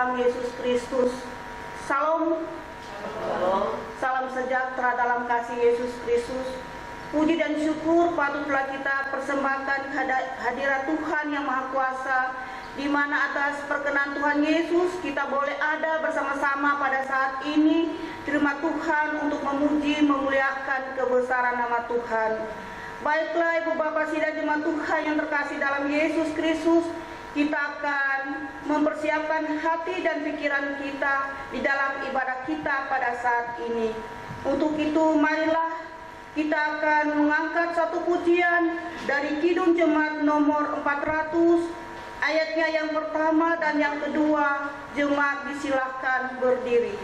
dalam Yesus Kristus. Salam. Salam sejahtera dalam kasih Yesus Kristus. Puji dan syukur patutlah kita persembahkan hadirat Tuhan yang Maha Kuasa, di mana atas perkenan Tuhan Yesus kita boleh ada bersama-sama pada saat ini. Terima Tuhan untuk memuji, memuliakan kebesaran nama Tuhan. Baiklah Ibu Bapak Sidang Jemaat Tuhan yang terkasih dalam Yesus Kristus, kita akan mempersiapkan hati dan pikiran kita di dalam ibadah kita pada saat ini. Untuk itu marilah kita akan mengangkat satu pujian dari Kidung Jemaat nomor 400, ayatnya yang pertama dan yang kedua. Jemaat disilahkan berdiri.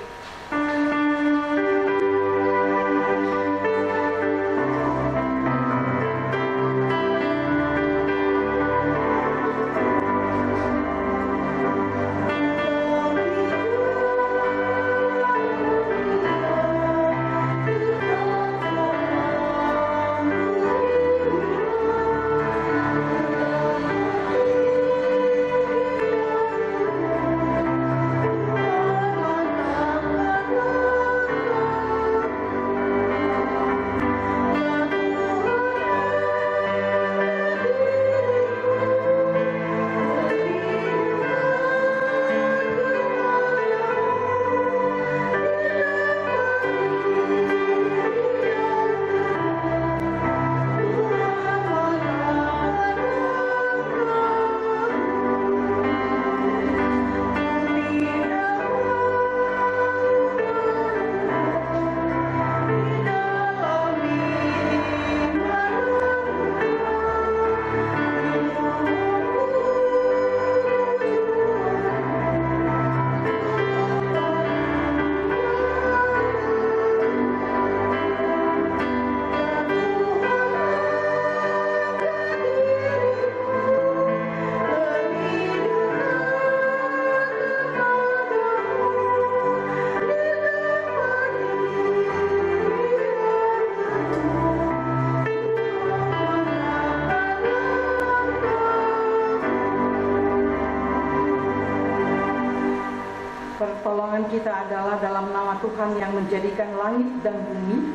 Pertolongan kita adalah dalam nama Tuhan yang menjadikan langit dan bumi,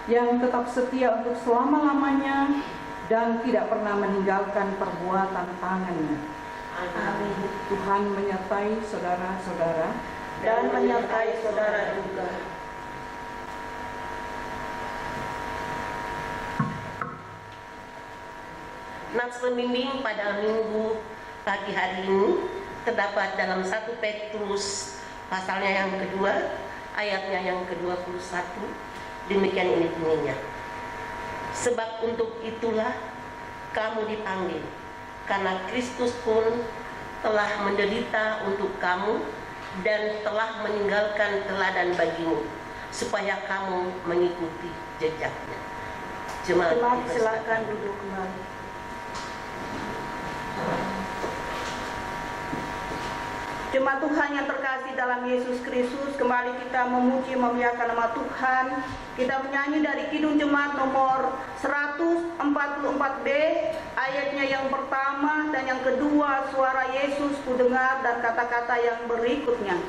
yang tetap setia untuk selama-lamanya dan tidak pernah meninggalkan perbuatan tangannya. Amin. Tuhan menyertai saudara-saudara Dan menyertai saudara juga. Nats pembimbing pada minggu pagi hari ini terdapat dalam 1 Petrus pasalnya yang kedua, ayatnya yang ke-21. Demikian ini bunyinya. Sebab untuk itulah kamu dipanggil, karena Kristus pun telah menderita untuk kamu dan telah meninggalkan teladan bagimu, supaya kamu mengikuti jejaknya. Jemaat Silakan duduk kembali. Jemaat Tuhan yang terkasih dalam Yesus Kristus, kembali kita memuji memuliakan nama Tuhan. Kita menyanyi dari Kidung Jemaat nomor 144B, ayatnya yang pertama dan yang kedua. Suara Yesus kudengar, dan kata-kata yang berikutnya.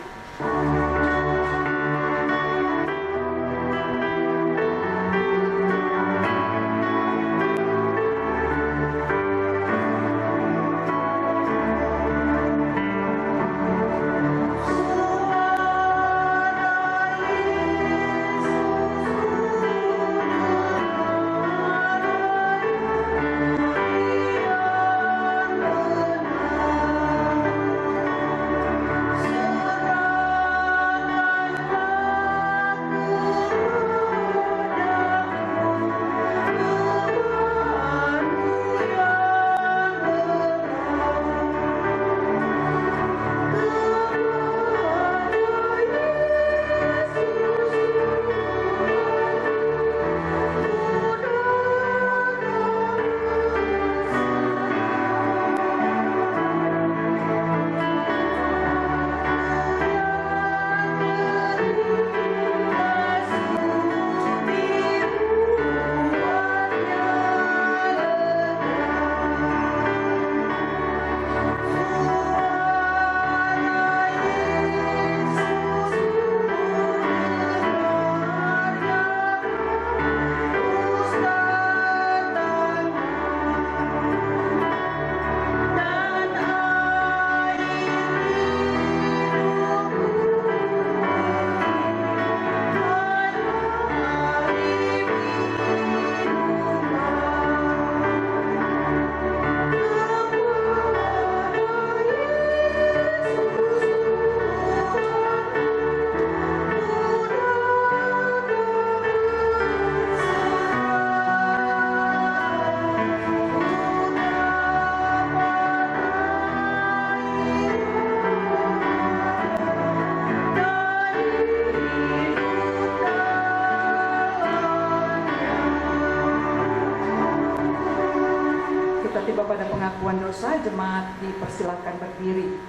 pengakuan dosa, jemaat dipersilahkan berdiri.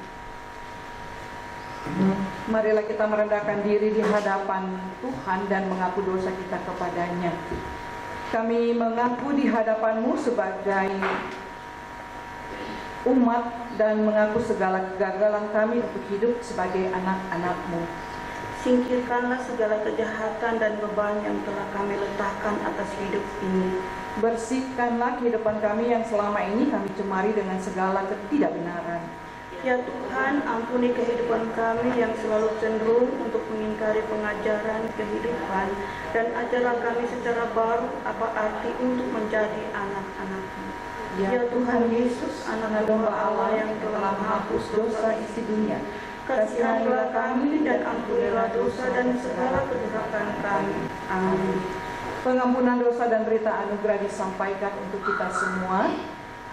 Marilah kita merendahkan diri di hadapan Tuhan dan mengaku dosa kita kepadanya. Kami mengaku di hadapan-Mu sebagai umat dan mengaku segala kegagalan kami untuk hidup sebagai anak-anak-Mu. Singkirkanlah segala kejahatan dan beban yang telah kami letakkan atas hidup ini. Bersihkanlah kehidupan kami yang selama ini kami cemari dengan segala ketidakbenaran. Ya Tuhan, ampuni kehidupan kami yang selalu cenderung untuk mengingkari pengajaran kehidupan, dan ajarlah kami secara baru apa arti untuk menjadi anak-anak-Mu. Ya Tuhan Yesus, Anak Domba Allah yang telah menghapus dosa isi dunia, kasihanilah kami dan ampunilah dosa dan segala kedurhakaan kami. Amin. Pengampunan dosa dan berita anugerah disampaikan untuk kita semua.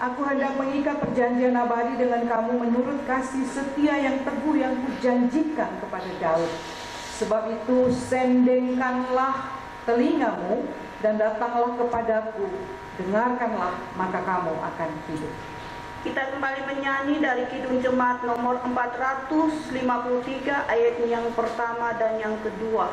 Aku hendak mengikat perjanjian abadi dengan kamu menurut kasih setia yang teguh yang kujanjikan kepada Daud. Sebab itu sendengkanlah telingamu dan datanglah kepadaku. Dengarkanlah, maka kamu akan hidup. Kita kembali menyanyi dari Kidung Jemaat nomor 453 ayat yang pertama dan yang kedua.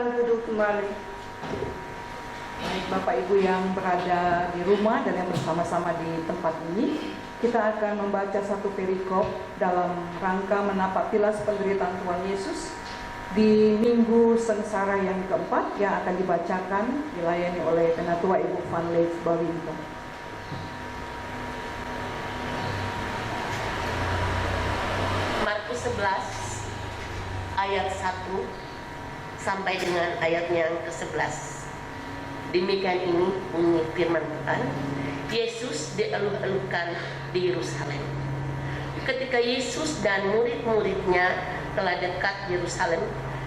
Duduk kembali. Baik Bapak Ibu yang berada di rumah dan yang bersama-sama di tempat ini, kita akan membaca satu perikop dalam rangka menapak tilas penderitaan Tuhan Yesus di Minggu Sengsara yang keempat yang akan dibacakan dilayani oleh Penatua Ibu Van Leef Bawinto. Markus 11 ayat 1 sampai dengan ayat yang ke-11. Demikian ini bunyi firman Tuhan. Yesus dieluh-elukan di Yerusalem. Ketika Yesus dan murid-muridnya telah dekat Yerusalem,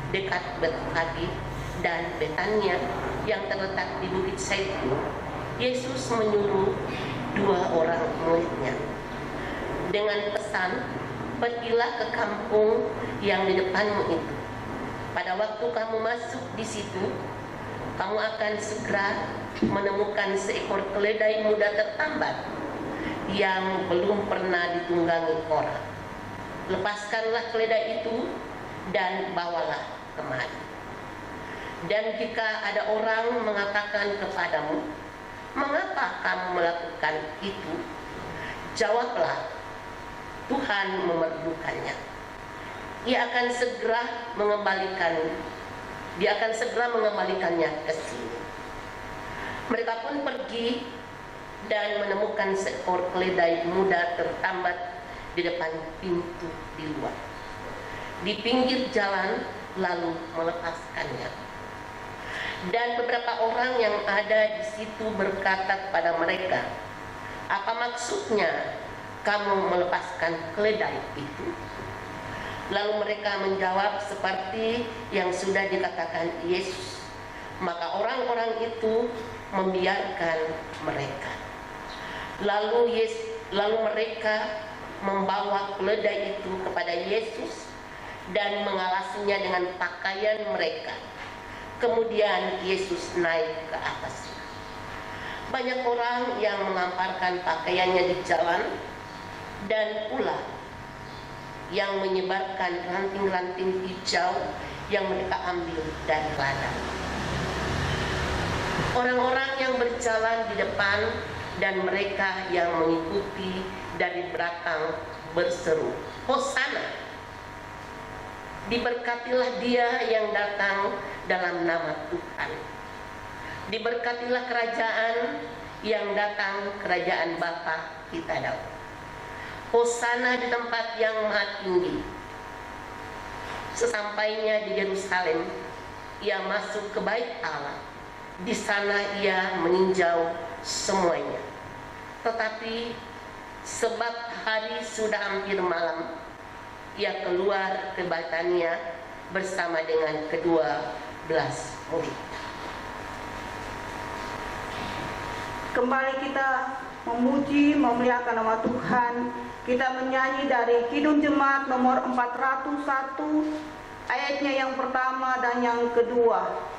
dekat Betfage dan Betania yang terletak di Bukit Zaitun, Yesus menyuruh 2 orang muridnya dengan pesan, pergilah ke kampung yang di depanmu itu. Pada waktu kamu masuk di situ, kamu akan segera menemukan seekor keledai muda tertambat yang belum pernah ditunggangi orang. Lepaskanlah keledai itu dan bawalah kemari. Dan jika ada orang mengatakan kepadamu, mengapa kamu melakukan itu? Jawablah, Tuhan memerlukannya. Dia akan segera mengembalikannya ke sini. Mereka pun pergi dan menemukan seekor keledai muda tertambat di depan pintu di luar, di pinggir jalan, lalu melepaskannya. Dan beberapa orang yang ada di situ berkata kepada mereka, "Apa maksudnya kamu melepaskan keledai itu?" Lalu mereka menjawab seperti yang sudah dikatakan Yesus. Maka orang-orang itu membiarkan mereka. Lalu mereka membawa keledai itu kepada Yesus dan mengalasinya dengan pakaian mereka. Kemudian Yesus naik ke atasnya. Banyak orang yang mengamparkan pakaiannya di jalan, dan pula yang menyebarkan ranting-ranting hijau yang mereka ambil dari ladang. Orang-orang yang berjalan di depan dan mereka yang mengikuti dari belakang berseru, "Hosana! Diberkatilah Dia yang datang dalam nama Tuhan. Diberkatilah kerajaan yang datang, kerajaan Bapa kita Daud. Hosana di tempat yang maha tinggi." Sesampainya di Yerusalem, ia masuk ke bait Allah. Di sana ia meninjau semuanya. Tetapi sebab hari sudah hampir malam, ia keluar ke Betania bersama dengan ke-12 murid. Kembali kita memuji, memuliakan nama Tuhan. Kita menyanyi dari Kidung Jemaat nomor 401, ayatnya yang pertama dan yang kedua.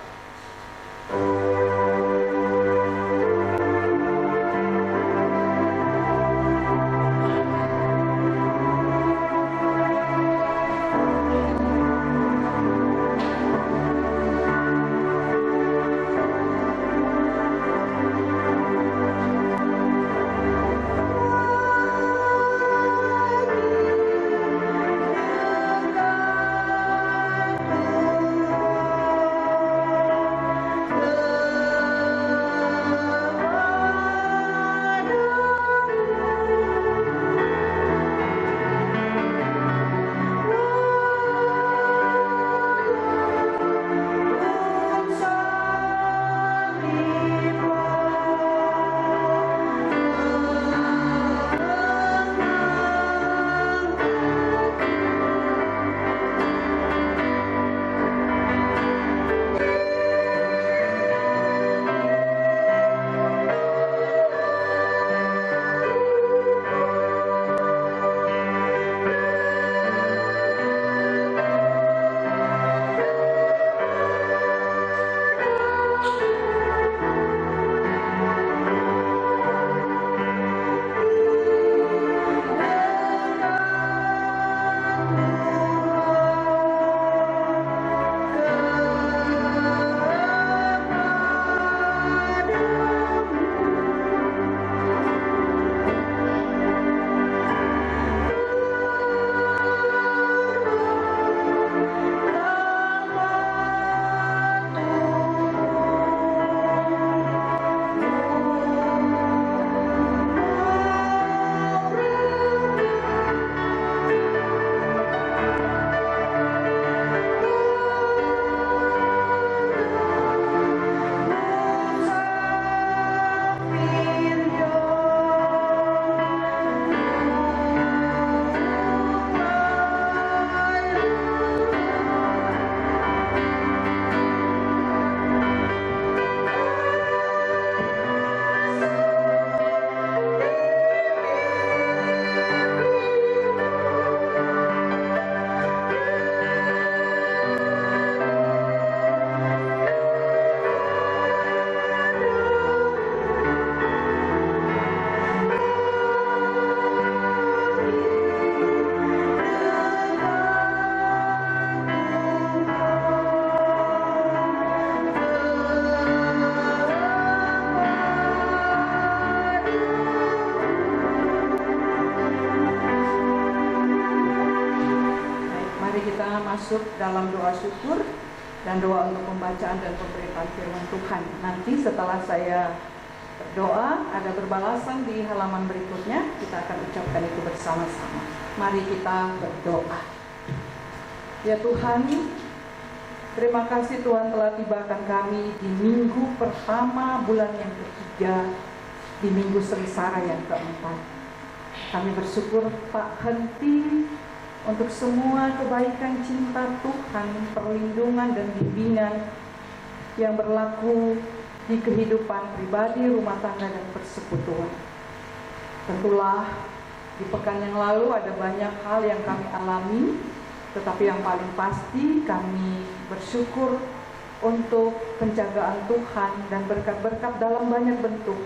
masuk dalam doa syukur dan doa untuk pembacaan dan pemberitaan firman Tuhan. Nanti setelah saya berdoa, ada berbalasan di halaman berikutnya, kita akan ucapkan itu bersama-sama. Mari kita berdoa. Ya Tuhan, terima kasih Tuhan telah tibakan kami di minggu pertama bulan yang ketiga, di minggu sengsara yang keempat. Kami bersyukur Pak henti untuk semua kebaikan cinta Tuhan, perlindungan dan bimbingan yang berlaku di kehidupan pribadi, rumah tangga dan persekutuan. Tentulah di pekan yang lalu ada banyak hal yang kami alami, tetapi yang paling pasti kami bersyukur untuk penjagaan Tuhan dan berkat-berkat dalam banyak bentuk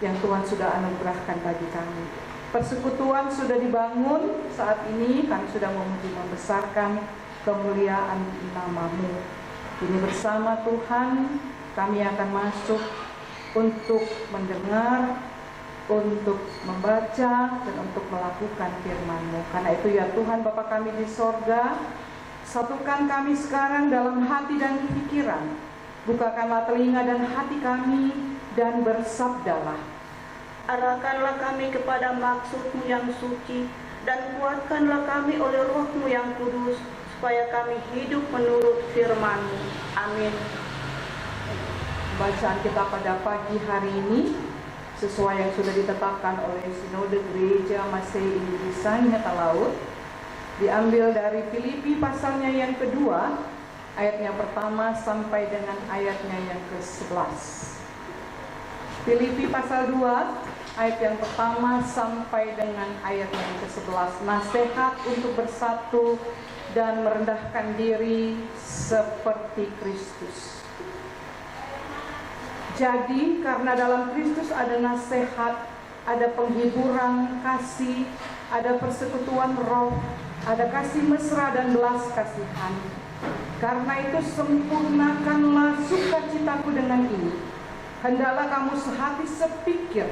yang Tuhan sudah anugerahkan bagi kami. Persekutuan sudah dibangun, saat ini kami sudah memuji membesarkan kemuliaan nama-Mu. Kini bersama Tuhan kami akan masuk untuk mendengar, untuk membaca, dan untuk melakukan firman-Mu. Karena itu ya Tuhan Bapa kami di sorga, satukan kami sekarang dalam hati dan pikiran. Bukakanlah telinga dan hati kami dan bersabdalah. Arahkanlah kami kepada maksud-Mu yang suci, dan kuatkanlah kami oleh Roh-Mu yang kudus, supaya kami hidup menurut firman-Mu. Amin. Bacaan kita pada pagi hari ini sesuai yang sudah ditetapkan oleh Sinode Gereja Masehi Indonesia Nyata Laut, diambil dari Filipi pasalnya yang kedua, ayatnya pertama sampai dengan ayatnya yang ke-11. Filipi pasal 2 ayat yang pertama sampai dengan ayat yang ke-11. Nasihat untuk bersatu dan merendahkan diri seperti Kristus. Jadi karena dalam Kristus ada nasihat, ada penghiburan kasih, ada persekutuan roh, ada kasih mesra dan belas kasihan. Karena itu sempurnakanlah sukacitaku dengan ini. Hendaklah kamu sehati sepikir,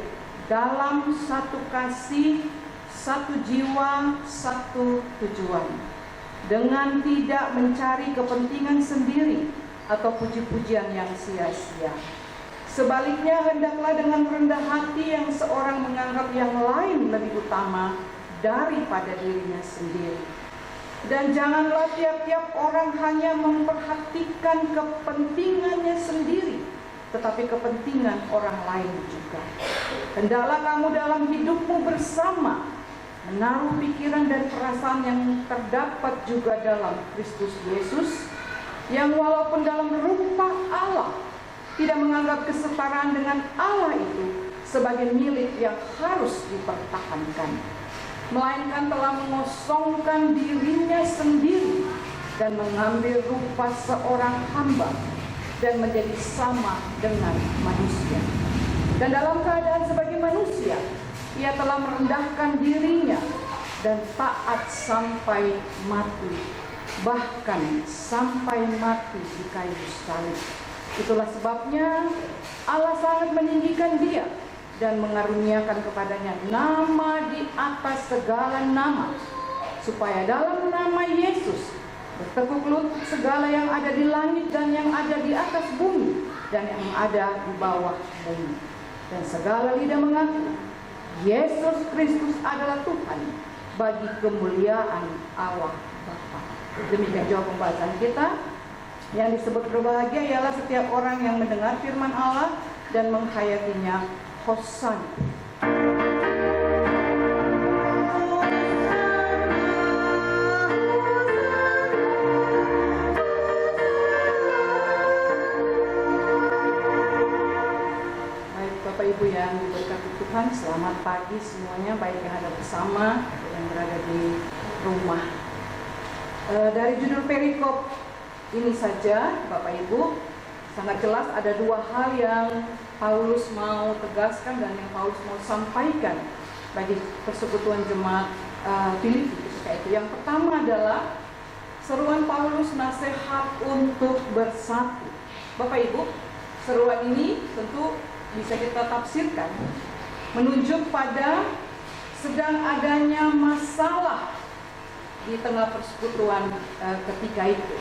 dalam satu kasih, satu jiwa, satu tujuan, dengan tidak mencari kepentingan sendiri atau puji-pujian yang sia-sia. Sebaliknya, hendaklah dengan rendah hati yang seorang menganggap yang lain lebih utama daripada dirinya sendiri. Dan janganlah tiap-tiap orang hanya memperhatikan kepentingannya sendiri, tetapi kepentingan orang lain juga. Hendaklah kamu dalam hidupmu bersama menaruh pikiran dan perasaan yang terdapat juga dalam Kristus Yesus, yang walaupun dalam rupa Allah tidak menganggap kesetaraan dengan Allah itu sebagai milik yang harus dipertahankan, melainkan telah mengosongkan dirinya sendiri dan mengambil rupa seorang hamba dan menjadi sama dengan manusia. Dan dalam keadaan sebagai manusia, ia telah merendahkan dirinya dan taat sampai mati, bahkan sampai mati di kayu salib. Itulah sebabnya Allah sangat meninggikan dia dan mengaruniakan kepadanya nama di atas segala nama, supaya dalam nama Yesus bertekuk lutut segala yang ada di langit dan yang ada di atas bumi dan yang ada di bawah bumi, dan segala lidah mengaku Yesus Kristus adalah Tuhan, bagi kemuliaan Allah Bapa. Demikian jawab pembacaan kita. Yang disebut berbahagia ialah setiap orang yang mendengar firman Allah dan menghayatinya. Hosana. Baik Bapak Ibu yang diberkati Tuhan, selamat pagi semuanya, baik yang ada bersama yang berada di rumah. Dari judul perikop ini saja Bapak Ibu, sangat jelas ada dua hal yang Paulus mau tegaskan dan yang Paulus mau sampaikan bagi persekutuan jemaat Filipi ketika itu. Yang pertama adalah seruan Paulus nasihat untuk bersatu. Bapak Ibu, seruan ini tentu bisa kita tafsirkan menunjuk pada sedang adanya masalah di tengah persekutuan ketika itu.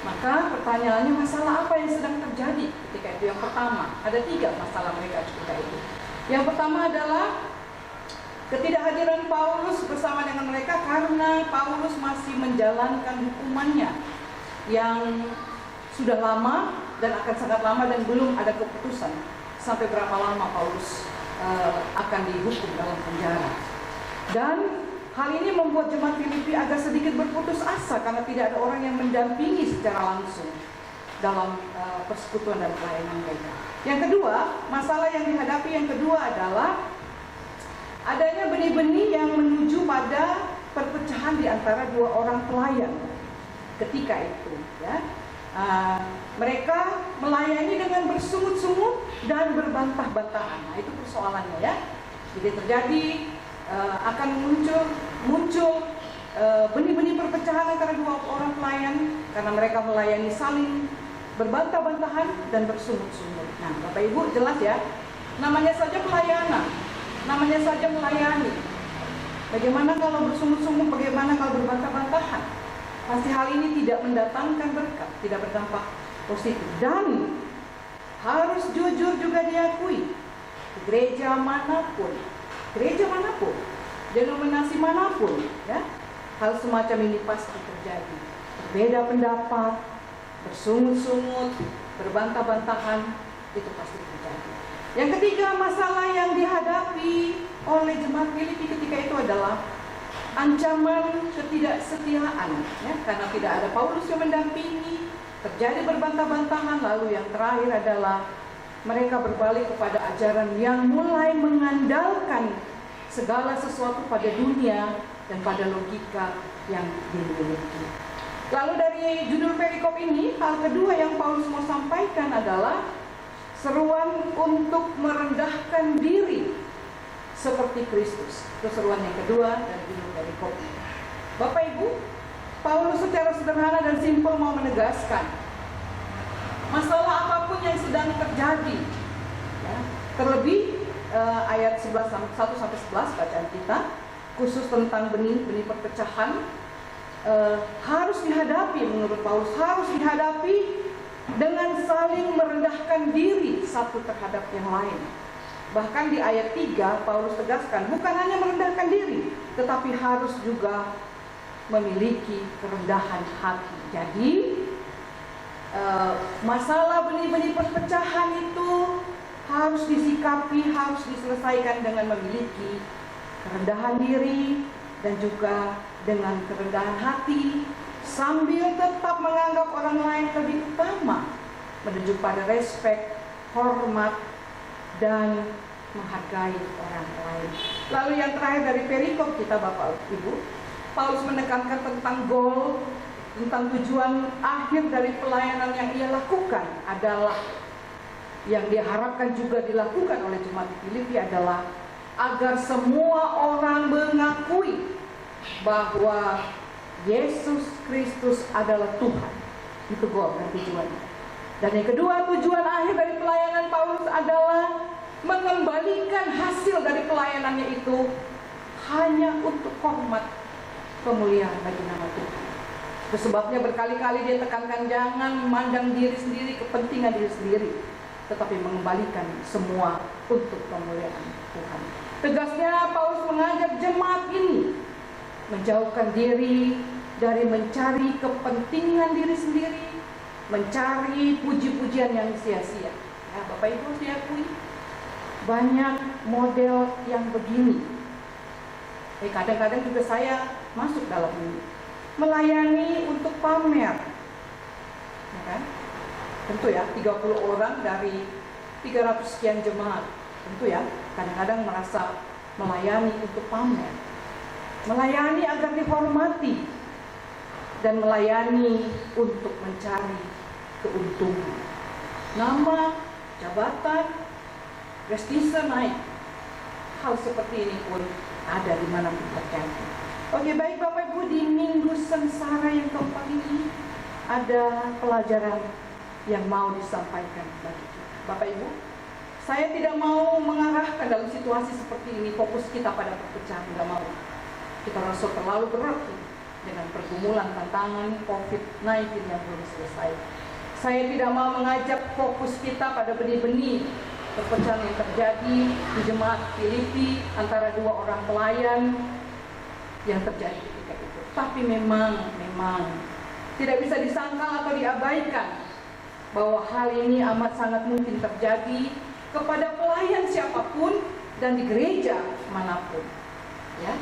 Maka pertanyaannya, masalah apa yang sedang terjadi ketika itu? Yang pertama, ada 3 masalah mereka ketika itu. Yang pertama adalah ketidakhadiran Paulus bersama dengan mereka karena Paulus masih menjalankan hukumannya yang sudah lama dan akan sangat lama dan belum ada keputusan sampai berapa lama Paulus akan dihukum dalam penjara. Dan hal ini membuat jemaat Filipi agak sedikit berputus asa karena tidak ada orang yang mendampingi secara langsung dalam persekutuan dan pelayanan mereka. Yang kedua, masalah yang dihadapi yang kedua adalah adanya benih-benih yang menuju pada perpecahan di antara 2 orang pelayan ketika itu, ya. Mereka melayani dengan bersungut-sungut dan berbantah-bantahan. Nah, itu persoalannya, ya. Jadi terjadi akan muncul benih-benih perpecahan antara 2 orang pelayan karena mereka melayani saling berbantah-bantahan dan bersungut-sungut. Nah, Bapak Ibu jelas ya, namanya saja pelayanan, namanya saja melayani. Bagaimana kalau bersungut-sungut, bagaimana kalau berbantah-bantahan? Pasti hal ini tidak mendatangkan berkat, tidak berdampak positif. Dan harus jujur juga diakui, gereja manapun, denominasi manapun, ya, hal semacam ini pasti terjadi. Berbeda pendapat, bersungut-sungut, berbantah-bantahan, itu pasti terjadi. Yang ketiga, masalah yang dihadapi oleh jemaat Filipi ketika itu adalah ancaman ketidaksetiaan, ya, karena tidak ada Paulus yang mendampingi, terjadi berbantah-bantahan. Lalu yang terakhir adalah mereka berbalik kepada ajaran yang mulai mengandalkan segala sesuatu pada dunia dan pada logika yang dimiliki. Lalu dari judul perikop ini, hal kedua yang Paulus mau sampaikan adalah seruan untuk merendahkan diri seperti Kristus. Itu seruan yang kedua dari judul perikop ini. Bapak Ibu, Paulus secara sederhana dan simpel mau menegaskan masalah apapun yang sedang terjadi, ya, terlebih ayat 1-11 bacaan kita khusus tentang benih-benih perpecahan, harus dihadapi, menurut Paulus harus dihadapi dengan saling merendahkan diri satu terhadap yang lain. Bahkan di ayat 3 Paulus tegaskan bukan hanya merendahkan diri, tetapi harus juga memiliki kerendahan hati. Jadi masalah benih-benih perpecahan itu harus disikapi, harus diselesaikan dengan memiliki kerendahan diri dan juga dengan kerendahan hati, sambil tetap menganggap orang lain lebih utama, menuju pada respek, hormat, dan menghargai orang lain. Lalu yang terakhir dari perikop kita, Bapak Ibu, Paulus menekankan tentang goal, tentang tujuan akhir dari pelayanan yang ia lakukan adalah, yang diharapkan juga dilakukan oleh jemaat di Filipi adalah agar semua orang mengakui bahwa Yesus Kristus adalah Tuhan. Itu goal dan tujuannya. Dan yang kedua, tujuan akhir dari pelayanan Paulus adalah mengembalikan hasil dari pelayanannya itu hanya untuk hormat, kemuliaan bagi nama Tuhan. Itu sebabnya berkali-kali dia tekankan jangan memandang diri sendiri, kepentingan diri sendiri, tetapi mengembalikan semua untuk kemuliaan Tuhan. Tegasnya Paulus mengajak jemaat ini menjauhkan diri dari mencari kepentingan diri sendiri, mencari puji-pujian yang sia-sia. Ya, Bapak Ibu harus diakui banyak model yang begini. Kadang-kadang juga saya masuk dalam ini, melayani untuk pamer, ya kan? Tentu ya, 30 orang dari 300 sekian jemaat, tentu ya, kadang-kadang merasa melayani untuk pamer, melayani agar dihormati, dan melayani untuk mencari keuntungan, nama, jabatan, prestise naik. Hal seperti ini pun ada di mana pun terjadi. Oke, baik Bapak Ibu, di minggu sengsara yang keempat ini ada pelajaran yang mau disampaikan bagi kita. Bapak Ibu, saya tidak mau mengarahkan dalam situasi seperti ini fokus kita pada perpecahan, tidak mau. Kita rasa terlalu berat. dengan pergumulan tantangan COVID-19 yang belum selesai. Saya tidak mau mengajak fokus kita pada benih-benih perpecahan yang terjadi di jemaat Filipi antara dua orang pelayan yang terjadi ketika itu. Tapi memang tidak bisa disangkal atau diabaikan bahwa hal ini amat sangat mungkin terjadi kepada pelayan siapapun dan di gereja manapun. Ya.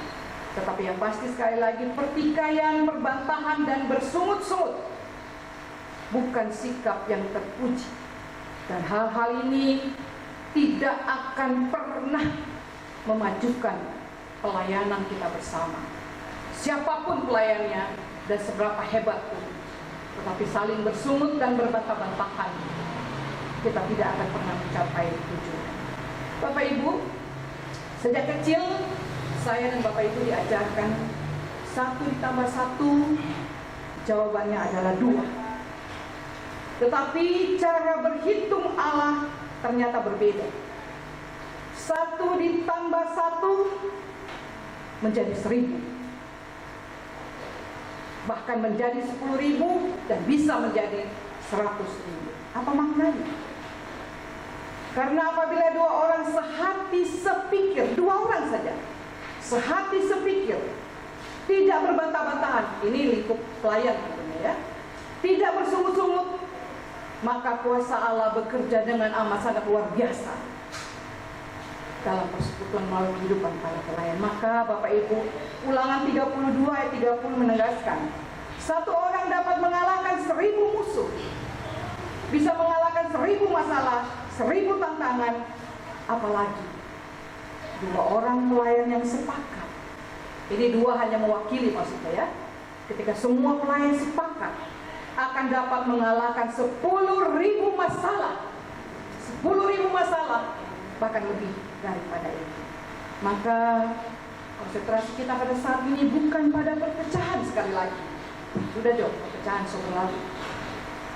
Tetapi yang pasti sekali lagi, pertikaian, perbantahan dan bersungut-sungut bukan sikap yang terpuji. Dan hal-hal ini tidak akan pernah memajukan pelayanan kita bersama. Siapapun pelayannya dan seberapa hebat pun, tetapi saling bersungut dan berbantah-bantahan, kita tidak akan pernah mencapai tujuan. Bapak Ibu, sejak kecil saya dan Bapak Ibu diajarkan 1 ditambah 1 jawabannya adalah 2. Tetapi cara berhitung Allah ternyata berbeda. 1 ditambah 1 menjadi 1000. Bahkan menjadi 10.000 dan bisa menjadi 100.000. Apa maknanya? Karena apabila 2 orang sehati sepikir, 2 orang saja sehati sepikir, tidak berbantah-bantahan, ini lingkup pelayan ya, tidak bersungut-sungut, maka kuasa Allah bekerja dengan amat sangat luar biasa dalam persekutuan melalui kehidupan para pelayan. Maka Bapak Ibu, Ulangan 32 ayat 30 menegaskan, 1 orang dapat mengalahkan 1000 musuh, bisa mengalahkan 1000 masalah, 1000 tantangan, apalagi 2 orang pelayan yang sepakat. Ini 2 hanya mewakili maksudnya ya. Ketika semua pelayan sepakat, akan dapat mengalahkan 10.000 masalah, 10.000 masalah, bahkan lebih daripada itu. Maka konsentrasi kita pada saat ini bukan pada perpecahan sekali lagi. Sudah jauh perpecahan sudah lalu.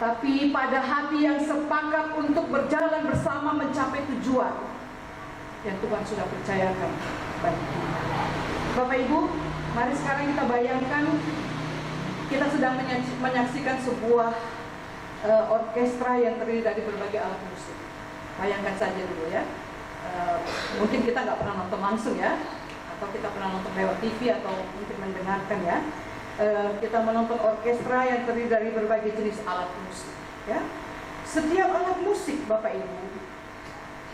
Tapi pada hati yang sepakat untuk berjalan bersama mencapai tujuan yang Tuhan sudah percayakan bagi kita. Bapak Ibu, mari sekarang kita bayangkan kita sedang menyaksikan sebuah orkestra yang terdiri dari berbagai alat musik. Bayangkan saja dulu ya. Mungkin kita nggak pernah nonton langsung ya, atau kita pernah nonton lewat TV atau mungkin mendengarkan ya. Kita menonton orkestra yang terdiri dari berbagai jenis alat musik ya. Setiap alat musik Bapak Ibu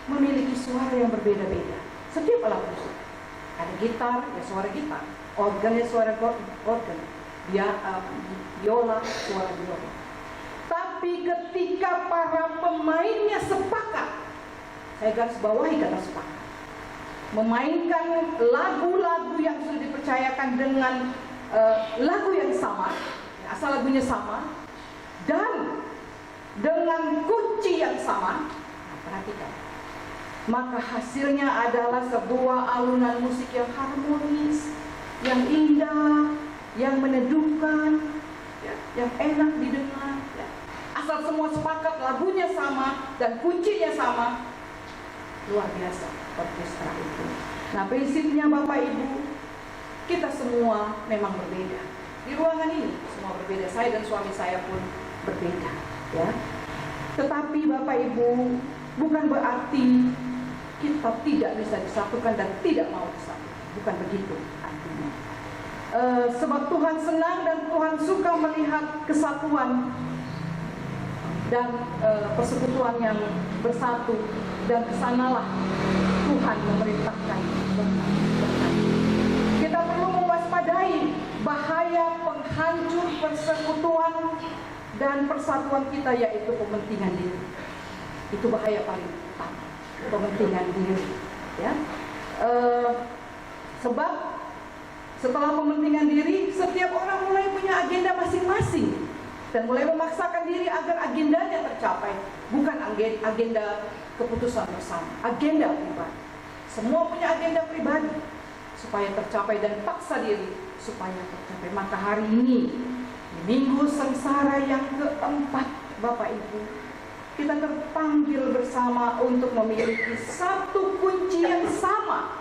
memiliki suara yang berbeda-beda. Setiap alat musik, ada gitar ya suara gitar, organ ya suara organ, biola suara biola. Tapi ketika para pemainnya sepakat, saya garis bawahi kata sepakat, memainkan lagu-lagu yang sudah dipercayakan dengan lagu yang sama, asal lagunya sama, dan dengan kunci yang sama. Nah, perhatikan, maka hasilnya adalah sebuah alunan musik yang harmonis, yang indah, yang meneduhkan, ya, yang enak didengar. Ya. Asal semua sepakat, lagunya sama dan kuncinya sama, luar biasa orkestra itu. Nah, prinsipnya Bapak Ibu, kita semua memang berbeda. Di ruangan ini semua berbeda. Saya dan suami saya pun berbeda, ya. Tetapi Bapak Ibu, bukan berarti kita tidak bisa disatukan dan tidak mau disatukan. Bukan begitu artinya. Sebab Tuhan senang dan Tuhan suka melihat kesatuan dan persekutuan yang bersatu, dan kesanalah Tuhan memerintahkan berkat. Kita perlu mewaspadai bahaya penghancur persekutuan dan persatuan kita, yaitu kepentingan diri. Itu bahaya paling utama, kepentingan diri ya. Sebab setelah kepentingan diri, setiap orang mulai punya agenda masing-masing dan mulai memaksakan diri agar agendanya tercapai, bukan agenda keputusan bersama, agenda pribadi. Semua punya agenda pribadi supaya tercapai dan paksa diri supaya tercapai. Maka hari ini, di Minggu Sengsara yang keempat, Bapak Ibu, kita terpanggil bersama untuk memiliki satu kunci yang sama,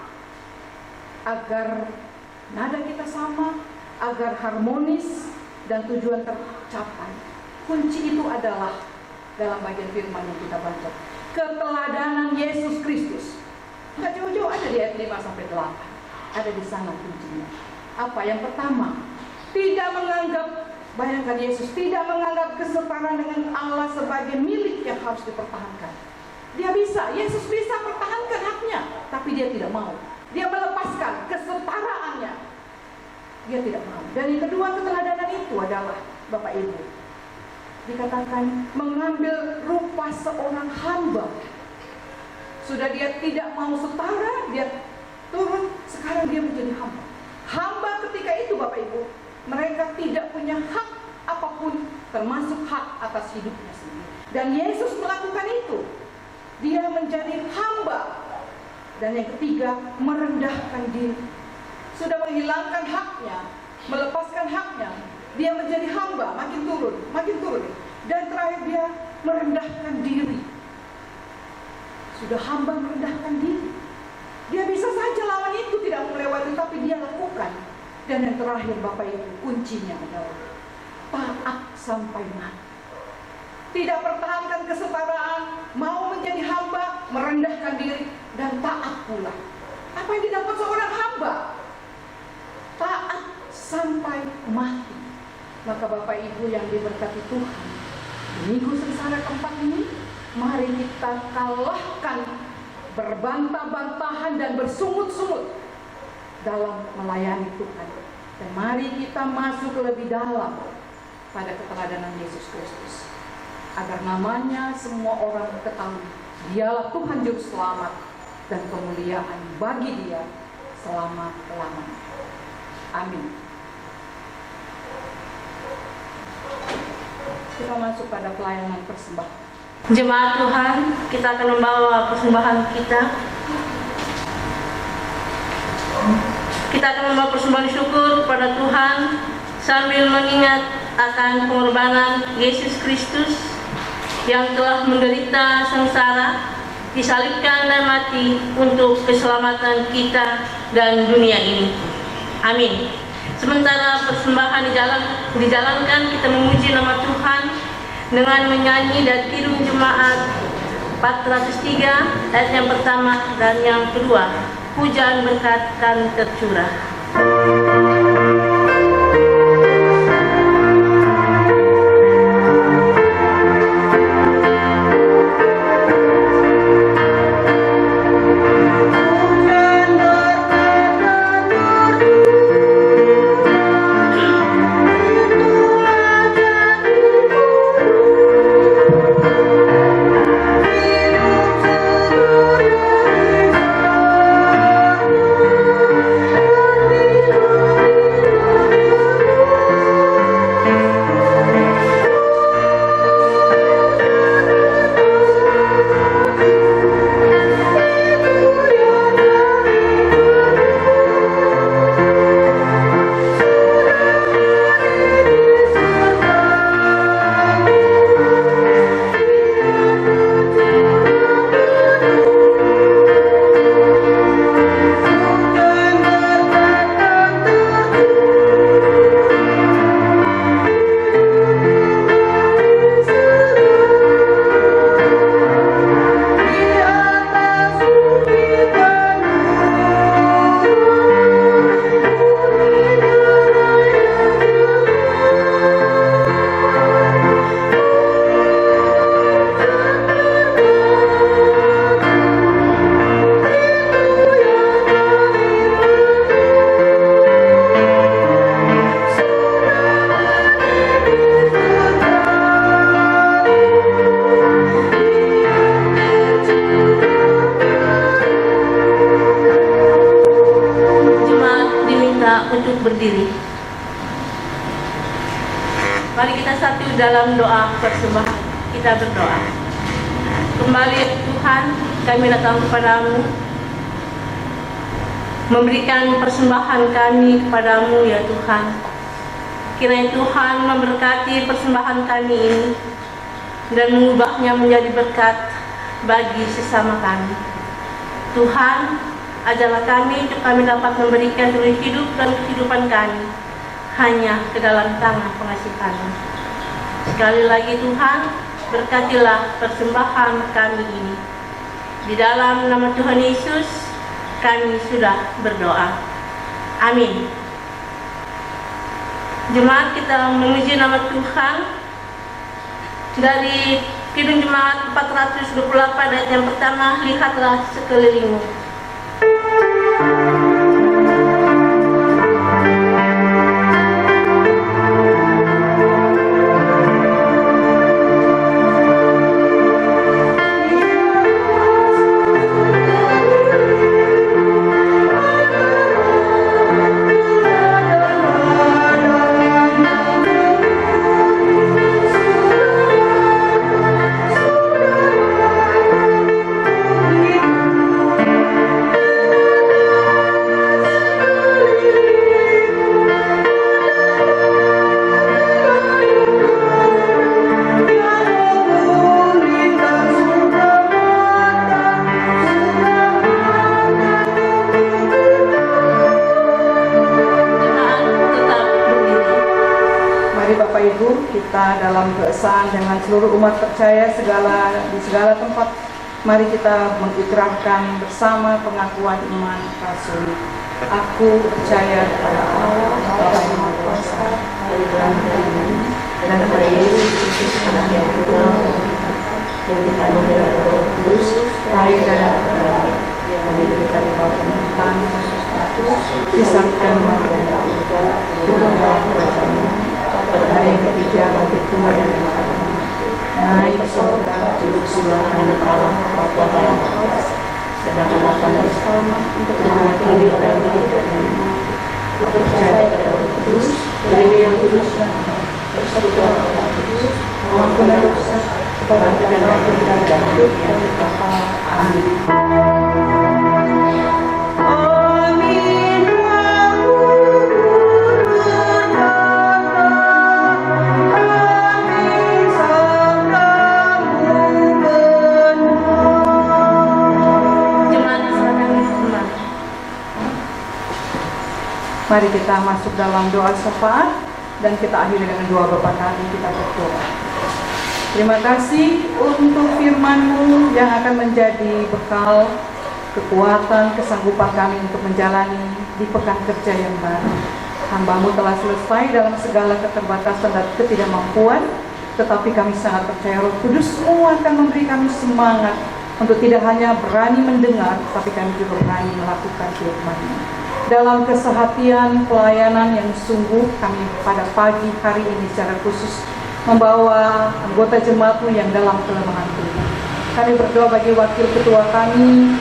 agar nada kita sama, agar harmonis dan tujuan tercapai. Kunci itu adalah dalam bagian firman yang kita baca, keteladanan Yesus Kristus. Nggak jauh-jauh, ada di ayat 5 sampai 8. Ada di sana kuncinya. Apa? Yang pertama, tidak menganggap, bayangkan Yesus tidak menganggap kesetaraan dengan Allah sebagai milik yang harus dipertahankan. Dia bisa, Yesus bisa pertahankan haknya, tapi dia tidak mau. Dia melepaskan kesetaraannya. Dia tidak mau. Dan yang kedua, keteladanan itu adalah, Bapak Ibu, dikatakan mengambil rupa seorang hamba. Sudah dia tidak mau setara, dia turun, sekarang dia menjadi hamba. Hamba ketika itu, Bapak Ibu, mereka tidak punya hak apapun, termasuk hak atas hidupnya sendiri. Dan Yesus melakukan itu. Dia menjadi hamba. Dan yang ketiga, merendahkan diri. Sudah menghilangkan haknya, melepaskan haknya, dia menjadi hamba, makin turun. Dan terakhir dia merendahkan diri. Sudah hamba merendahkan diri. Dia bisa saja lawan itu tidak melewati, tapi dia lakukan. Dan yang terakhir, Bapak Ibu, kuncinya adalah taat sampai mati. Tidak pertahankan kesetaraan, mau menjadi hamba, merendahkan diri, dan taat pula. Apa yang didapat seorang hamba? Taat sampai mati. Maka Bapak Ibu yang diberkati Tuhan, di minggu sengsara keempat ini, mari kita kalahkan berbantah-bantahan dan bersungut-sungut dalam melayani Tuhan. Dan mari kita masuk lebih dalam pada keteladanan Yesus Kristus, agar namanya semua orang ketahui dialah Tuhan Juru Selamat, dan kemuliaan bagi Dia selama-lamanya. Amin. Kita masuk pada pelayanan persembahan. Jemaat Tuhan, kita akan membawa persembahan kita. Kita akan membawa persembahan syukur kepada Tuhan sambil mengingat akan pengorbanan Yesus Kristus yang telah menderita sengsara, disalibkan dan mati untuk keselamatan kita dan dunia ini. Amin. Sementara persembahan dijalankan, kita memuji nama Tuhan dengan menyanyi dari Kidung Jemaat 403 ayat yang pertama dan yang kedua, hujan berkat kan tercurah. Untuk berdiri. Mari kita satu dalam doa persembahan. Kita berdoa. Kembali Tuhan, kami datang kepadamu, memberikan persembahan kami kepadamu ya Tuhan. Kiranya Tuhan memberkati persembahan kami ini dan mengubahnya menjadi berkat bagi sesama kami. Tuhan, ajarlah kami untuk kami dapat memberikan seluruh hidup dan kehidupan kami hanya ke dalam tangan pengasihan-Mu. Sekali lagi Tuhan, berkatilah persembahan kami ini. Di dalam nama Tuhan Yesus, kami sudah berdoa. Amin. Jemaat, kita memuji nama Tuhan dari Kidung Jemaat 428 ayat yang pertama, lihatlah sekelilingmu. Kita dalam keesaan dengan seluruh umat percaya di segala tempat, mari kita mengikrarkan bersama pengakuan iman rasuli. Aku percaya kepada Allah Bapa yang Maha Kuasa dan kepada Yesus Kristus Anak yang tunggal yang dikandung dari Roh Kudus, lahir dari Allah, yang diberikan di bawah pemerintahan Yesus Kristus, disangkan Maria dan turun dalam kerajaan pada hari yang ketiga bagi Tuhan dan naik ke surga, duduk sebelah kanan Allah Bapa yang Maha Kuasa, sedangkan akan bersama untuk menghakimi orang hidup dan mati. Aku percaya kepada Roh Kudus, Gereja yang kudus dan persekutuan orang kudus, mengampuni dosa, kebangkitan dan hidup yang kekal. Amin. Mari kita masuk dalam doa syafaat dan kita akhiri dengan doa Bapa Kami. Kita berdoa. Terima kasih untuk firman-Mu yang akan menjadi bekal, kekuatan, kesanggupan kami untuk menjalani di pekan kerja yang baru. Hamba-Mu telah selesai dalam segala keterbatasan dan ketidakmampuan, tetapi kami sangat percaya Roh Kudus-Mu akan memberi kami semangat untuk tidak hanya berani mendengar, tapi kami juga berani melakukan firman-Mu. Dalam kesehatian pelayanan yang sungguh, kami pada pagi hari ini secara khusus membawa anggota jemaat-Mu yang dalam kelemahan tubuh. Kami berdoa bagi wakil ketua kami,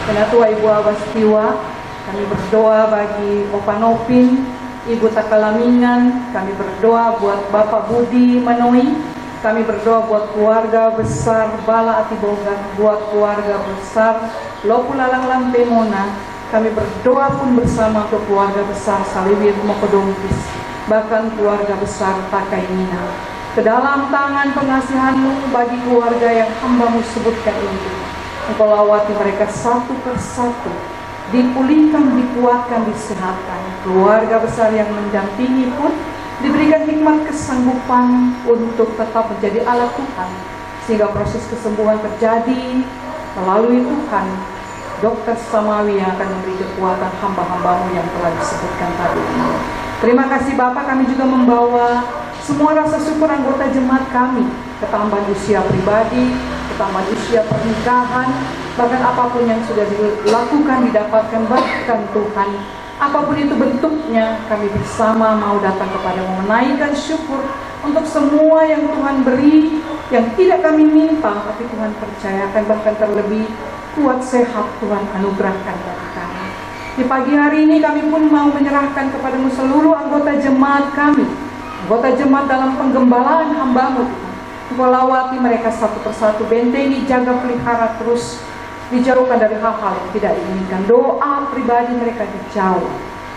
Penatua Ibu Abastiwa. Kami berdoa bagi Opa Nopin, Ibu Takalamingan. Kami berdoa buat Bapak Budi Manoi. Kami berdoa buat keluarga besar Bala Atibogan, buat keluarga besar Lopulalang Lamtemona. Kami berdoa pun bersama untuk keluarga besar Saliwir Mokodongkis, bahkan keluarga besar Takainina. Ke dalam tangan pengasihan-Mu bagi keluarga yang hamba-Mu sebutkan ini, Engkau lawati mereka satu persatu, dipulihkan, dikuatkan, disehatkan. Keluarga besar yang mendampingi pun diberikan hikmat kesanggupan untuk tetap menjadi alat Tuhan, sehingga proses kesembuhan terjadi melalui Tuhan. Dokter Samawi yang akan memberi kekuatan hamba-hamba-Mu yang telah disebutkan tadi ini. Terima kasih Bapak, kami juga membawa semua rasa syukur anggota jemaat kami, ketambahan usia pribadi, ketambahan usia pernikahan, bahkan apapun yang sudah dilakukan, didapatkan, bahkan Tuhan, apapun itu bentuknya, kami bersama mau datang kepada-Mu menaikkan syukur untuk semua yang Tuhan beri, yang tidak kami minta, tapi Tuhan percayakan, bahkan terlebih kuat sehat Tuhan anugerahkan bagi kami. Di pagi hari ini kami pun mau menyerahkan kepada-Mu seluruh anggota jemaat kami, anggota jemaat dalam penggembalaan hamba-Mu Tuhan. Engkau lawati mereka satu persatu, bentengi, jaga, pelihara, terus dijauhkan dari hal-hal yang tidak diinginkan. Doa pribadi mereka dijauh.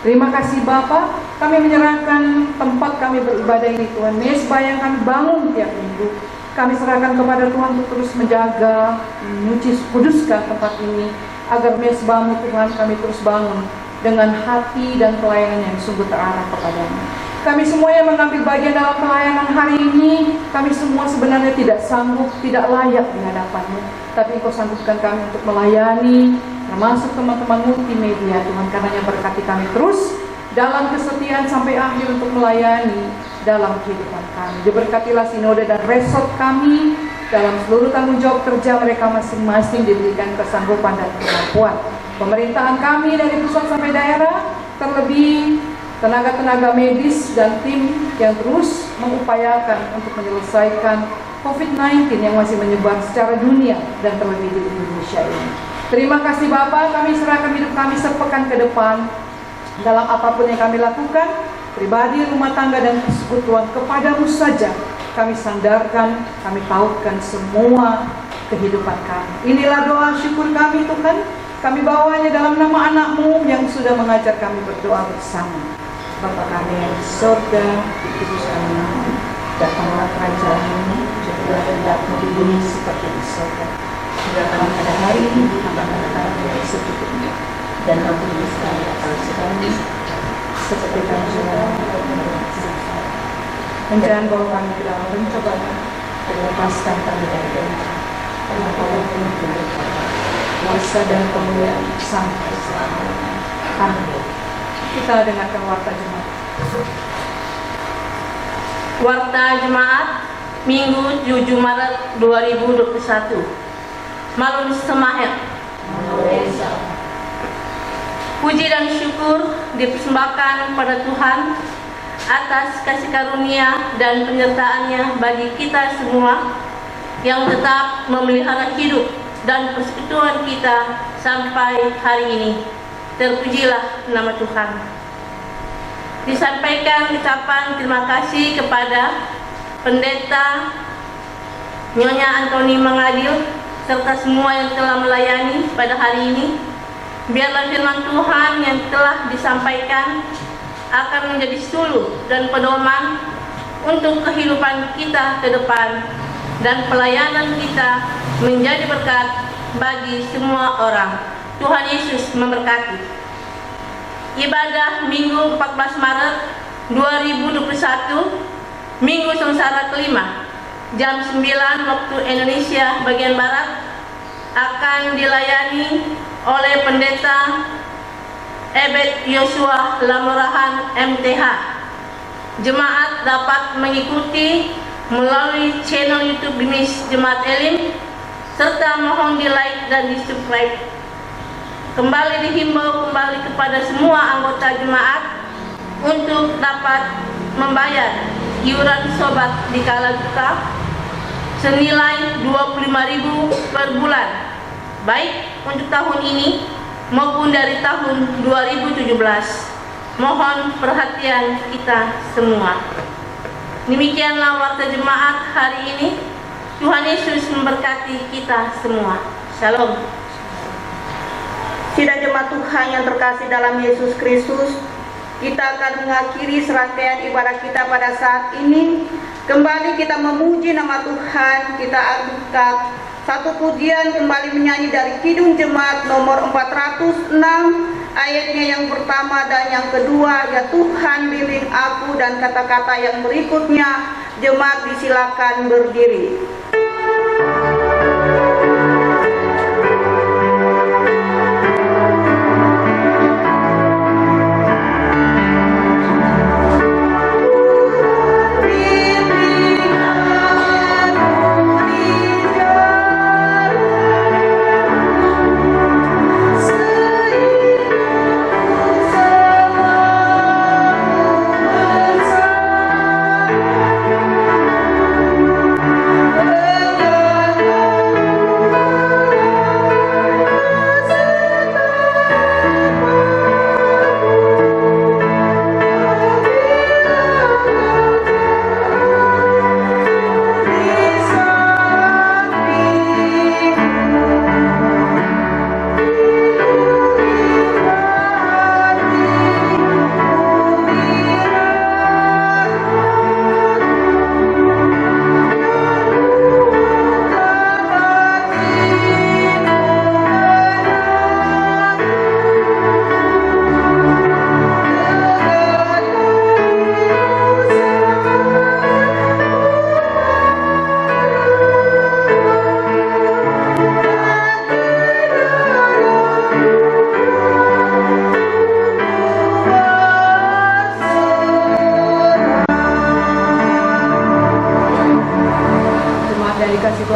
Terima kasih Bapa, kami menyerahkan tempat kami beribadah ini Tuhan, mesbah yang kami bangun tiap minggu. Kami serahkan kepada Tuhan untuk terus menjaga, menyuci, kuduskan tempat ini, agar mesbah-Mu Tuhan kami terus bangun dengan hati dan pelayanan yang sungguh terarah kepada-Mu. Kami semua yang mengambil bagian dalam pelayanan hari ini, kami semua sebenarnya tidak sanggup, tidak layak di hadapan-Mu. Tapi Engkau sanggupkan kami untuk melayani, termasuk teman-teman multimedia. Tuhan, karenanya berkati kami terus dalam kesetiaan sampai akhir untuk melayani dalam kehidupan kami. Diberkatilah sinode dan resort kami dalam seluruh tanggung jawab kerja mereka masing-masing, diberikan kesanggupan dan kemampuan. Pemerintahan kami dari pusat sampai daerah, terlebih tenaga-tenaga medis dan tim yang terus mengupayakan untuk menyelesaikan COVID-19 yang masih menyebar secara dunia dan terlebih di Indonesia ini. Terima kasih Bapak, kami serahkan hidup kami sepekan ke depan dalam apapun yang kami lakukan, pribadi, rumah tangga, dan persekutuan kepadamu saja. Kami sandarkan, kami tautkan semua kehidupan kami. Inilah doa syukur kami Tuhan, kami bawanya dalam nama anak-Mu yang sudah mengajar kami berdoa bersama. Bapa kami yang di surga, dikuduskan nama-Mu, datanglah kerajaan-Mu, jadilah kehendak-Mu di bumi seperti di surga. Berikanlah pada hari ini hamba-Mu kami yang secukupnya, dan ampuni segala dosa kami, seperti kami juga mengampuni. Dan jangan bawa kami ke dalam pencobaan, dan lepaskan kami dari dosa. Karena Kau yang penuh kuasa dan kemuliaan sampai selamanya. Amin. Kita dengarkan warta jemaat. Warta Jemaat Minggu 7 Maret 2021. Malun Semahet. Puji dan syukur dipersembahkan pada Tuhan atas kasih karunia dan penyertaannya bagi kita semua yang tetap memelihara hidup dan persekutuan kita sampai hari ini. Terpujilah nama Tuhan. Disampaikan ucapan terima kasih kepada Pendeta Nyonya Antoni Mangadil serta semua yang telah melayani pada hari ini. Biarlah firman Tuhan yang telah disampaikan akan menjadi suluh dan pedoman untuk kehidupan kita ke depan, dan pelayanan kita menjadi berkat bagi semua orang. Tuhan Yesus memberkati. Ibadah Minggu 14 Maret 2021, Minggu Sengsara kelima, jam 9 waktu Indonesia bagian Barat, akan dilayani oleh Pendeta Ebet Yosua Lamurahan MTH. Jemaat dapat mengikuti melalui channel YouTube Bimis Jemaat Elim, serta mohon di like dan di subscribe. Kembali dihimbau kembali kepada semua anggota jemaat untuk dapat membayar iuran sobat di kala duka senilai 25.000 per bulan, baik untuk tahun ini maupun dari tahun 2017. Mohon perhatian kita semua. Demikianlah warta jemaat hari ini. Tuhan Yesus memberkati kita semua. Shalom. Sidang jemaat Tuhan yang terkasih dalam Yesus Kristus, kita akan mengakhiri serangkaian ibadah kita pada saat ini. Kembali kita memuji nama Tuhan, kita angkat satu pujian, kembali menyanyi dari Kidung Jemaat nomor 406, ayatnya yang pertama dan yang kedua, ya Tuhan bimbing aku, dan kata-kata yang berikutnya. Jemaat disilakan berdiri. Terima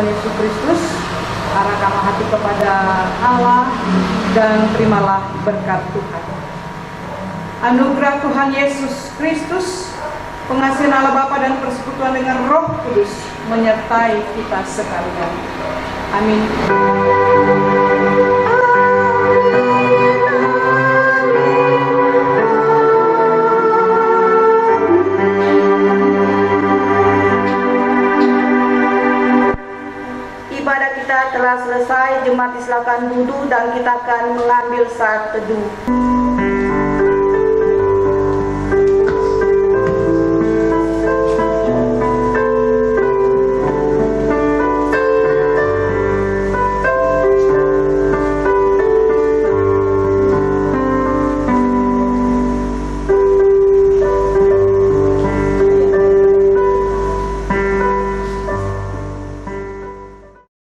Yesus Kristus, arahkanlah hati kepada Allah dan terimalah berkat Tuhan. Anugerah Tuhan Yesus Kristus, pengasihan Allah Bapa dan persekutuan dengan Roh Kudus menyertai kita sekalian. Amin. Ibadah kita telah selesai, jemaat silakan duduk dan kita akan mengambil saat teduh.